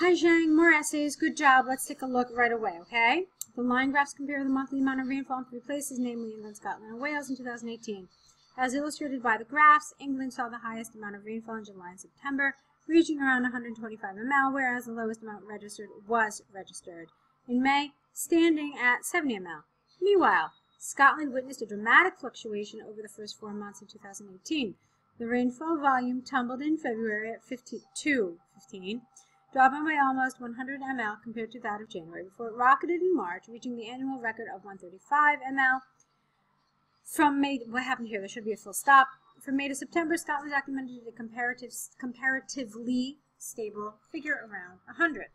Hi Zhang, more essays. Good job. Let's take a look right away, okay? The line graphs compare the monthly amount of rainfall in 3 places, namely England, Scotland, and Wales in 2018. As illustrated by the graphs, England saw the highest amount of rainfall in July and September, reaching around 125 ml, whereas the lowest amount was registered in May, standing at 70 ml. Meanwhile, Scotland witnessed a dramatic fluctuation over the first 4 months of 2018. The rainfall volume tumbled in February at 15, dropping by almost 100 ml compared to that of January, before it rocketed in March, reaching the annual record of 135 ml. From May, what happened here? There should be a full stop. From May to September, Scotland documented a comparatively stable figure around 100.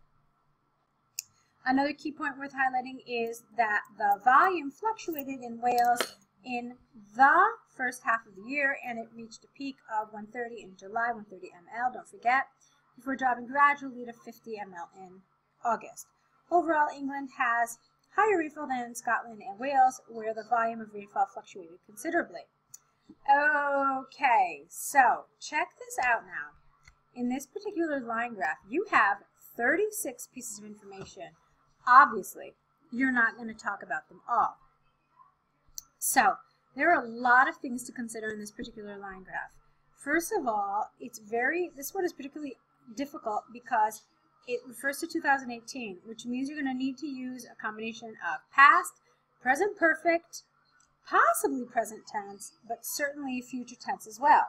Another key point worth highlighting is that the volume fluctuated in Wales in the first half of the year, and it reached a peak of 130 in July, 130 ml, don't forget, before dropping gradually to 50 ml in August. Overall, England has higher rainfall than Scotland and Wales, where the volume of rainfall fluctuated considerably. Okay, so check this out now. In this particular line graph, you have 36 pieces of information. Obviously, you're not going to talk about them all. So, there are a lot of things to consider in this particular line graph. First of all, this one is particularly difficult because it refers to 2018, which means you're going to need to use a combination of past, present perfect, possibly present tense, but certainly future tense as well.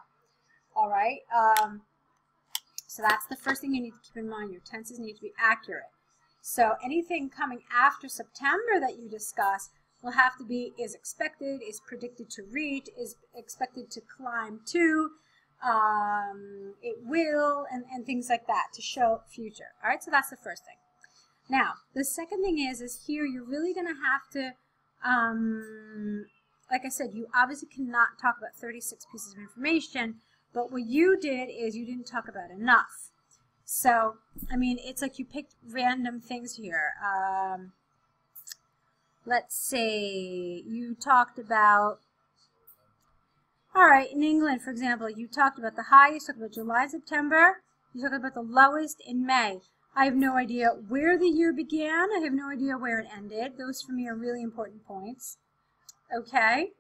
All right, so that's the first thing you need to keep in mind. Your tenses need to be accurate. So anything coming after September that you discuss will have to be is expected, is predicted to reach, is expected to climb to, it will, and things like that to show future. All right, so that's the first thing. Now, the second thing is here you're really going to have to, like I said, you obviously cannot talk about 36 pieces of information, but what you did is you didn't talk about enough. So, I mean, it's like you picked random things here. Let's say you talked about, all right, in England, for example, you talked about the highest, talked about July, September. You talked about the lowest in May. I have no idea where the year began. I have no idea where it ended. Those for me are really important points. Okay.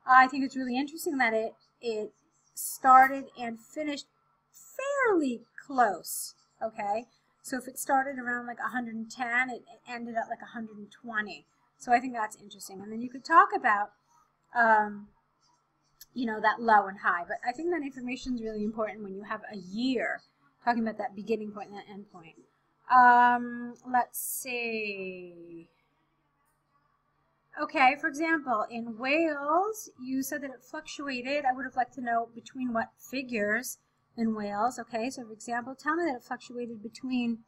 I think it's really interesting that it started and finished fairly close. Okay. So if it started around like 110, it ended at like 120. So I think that's interesting. And then you could talk about, you know, that low and high. But I think that information is really important when you have a year, talking about that beginning point and that end point. Let's see. Okay, for example, in Wales, you said that it fluctuated. I would have liked to know between what figures in Wales. Okay, so for example, tell me that it fluctuated between,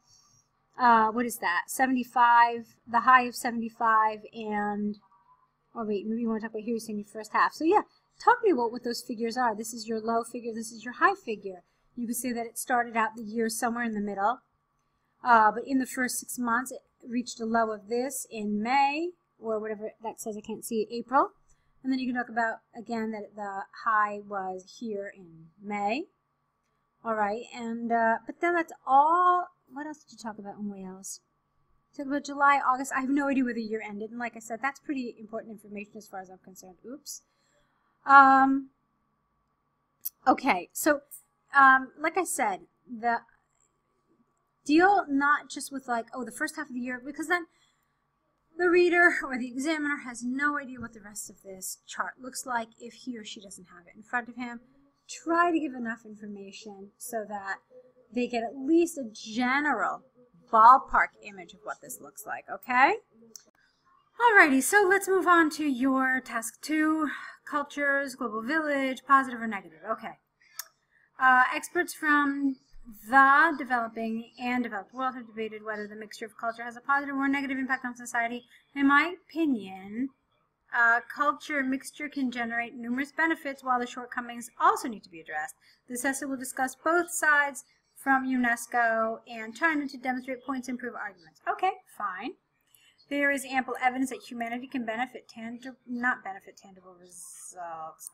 what is that, 75, the high of 75 and, oh wait, maybe you want to talk about here, you're saying your first half. So yeah, talk to me about what those figures are. This is your low figure, this is your high figure. You could say that it started out the year somewhere in the middle, but in the first 6 months, it reached a low of this in May, or whatever that says, I can't see, April. And then you can talk about, again, that the high was here in May. All right, and but then that's all. What else did you talk about in Wales? Talk about July, August. I have no idea where the year ended, and like I said, that's pretty important information as far as I'm concerned. Oops. Okay, so like I said, the deal not just with like, oh, the first half of the year, because then the reader or the examiner has no idea what the rest of this chart looks like if he or she doesn't have it in front of him. Try to give enough information so that they get at least a general ballpark image of what this looks like, okay? Alrighty, so let's move on to your task 2, cultures, global village, positive or negative. Okay. Experts from the developing and developed world have debated whether the mixture of culture has a positive or negative impact on society. In my opinion, culture mixture can generate numerous benefits, while the shortcomings also need to be addressed. This essay will discuss both sides from UNESCO and China to demonstrate points and prove arguments. Okay, fine. There is ample evidence that humanity can benefit not benefit tangible results,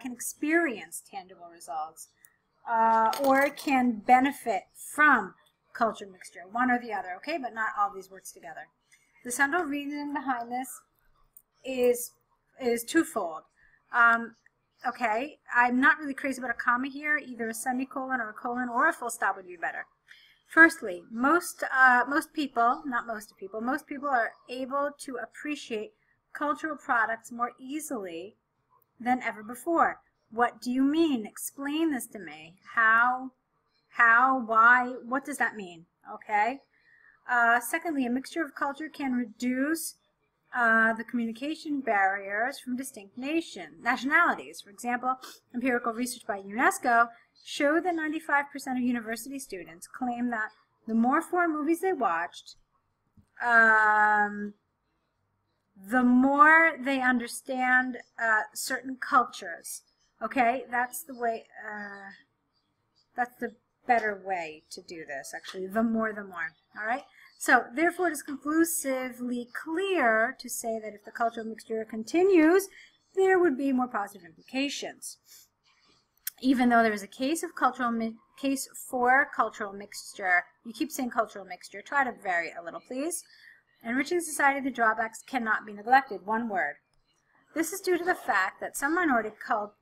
can experience tangible results, or can benefit from culture mixture, one or the other, okay, but not all these words together. The central reason behind this is twofold. Okay, I'm not really crazy about a comma here. Either a semicolon or a colon or a full stop would be better. Firstly, most people are able to appreciate cultural products more easily than ever before. What do you mean? Explain this to me. How, why, what does that mean? Okay. Secondly, a mixture of culture can reduce the communication barriers from distinct nationalities. For example, empirical research by UNESCO showed that 95% of university students claim that the more foreign movies they watched, the more they understand certain cultures. Okay, that's the way, that's the better way to do this, actually. The more, all right? So, therefore, it is conclusively clear to say that if the cultural mixture continues, there would be more positive implications. Even though there is a case for cultural mixture, you keep saying cultural mixture, try to vary it a little, please. Enriching society, the drawbacks cannot be neglected. One word. This is due to the fact that some minority cultures,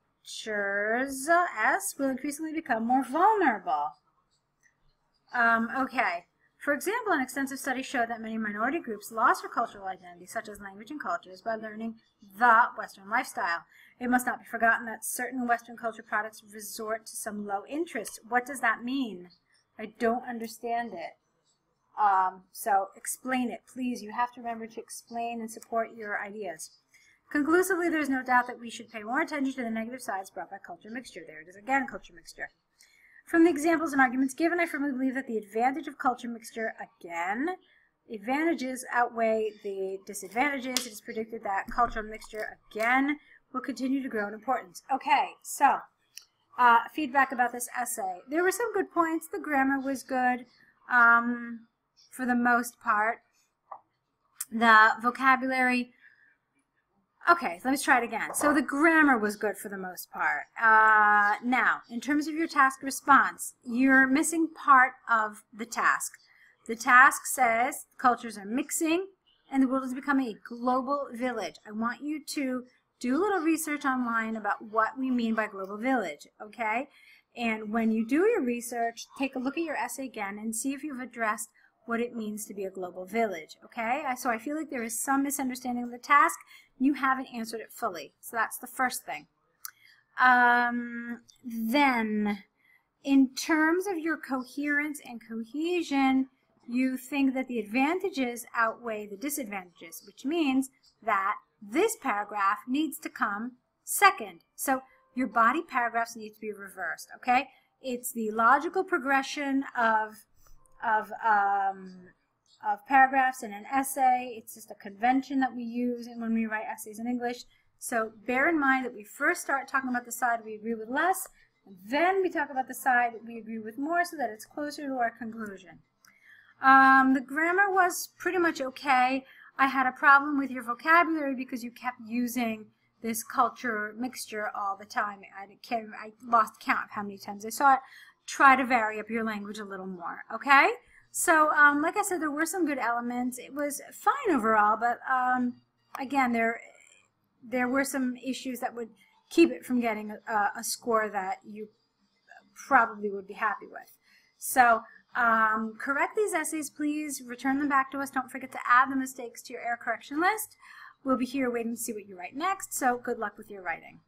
will increasingly become more vulnerable. Okay. For example, an extensive study showed that many minority groups lost their cultural identity, such as language and cultures, by learning the Western lifestyle. It must not be forgotten that certain Western culture products resort to some low interest. What does that mean? I don't understand it. So explain it, please. You have to remember to explain and support your ideas. Conclusively, there is no doubt that we should pay more attention to the negative sides brought by culture mixture. There it is again, culture mixture. From the examples and arguments given, I firmly believe that the advantage of culture mixture, again, advantages outweigh the disadvantages. It is predicted that cultural mixture, again, will continue to grow in importance. Okay, so feedback about this essay. There were some good points. The grammar was good for the most part. The vocabulary... Okay, let me try it again. So the grammar was good for the most part. Now, in terms of your task response, you're missing part of the task. The task says cultures are mixing and the world is becoming a global village. I want you to do a little research online about what we mean by global village, okay? And when you do your research, take a look at your essay again and see if you've addressed what it means to be a global village, okay? So I feel like there is some misunderstanding of the task. You haven't answered it fully. So that's the first thing. Then, in terms of your coherence and cohesion, you think that the advantages outweigh the disadvantages, which means that this paragraph needs to come second. So your body paragraphs need to be reversed, okay? It's the logical progression of paragraphs in an essay. It's just a convention that we use when we write essays in English. So bear in mind that we first start talking about the side we agree with less, and then we talk about the side we agree with more so that it's closer to our conclusion. The grammar was pretty much okay. I had a problem with your vocabulary because you kept using this culture mixture all the time. I lost count of how many times I saw it. Try to vary up your language a little more, okay? So, like I said, there were some good elements. It was fine overall, but again, there were some issues that would keep it from getting a score that you probably would be happy with. So, correct these essays, please. Return them back to us. Don't forget to add the mistakes to your error correction list. We'll be here waiting to see what you write next, so good luck with your writing.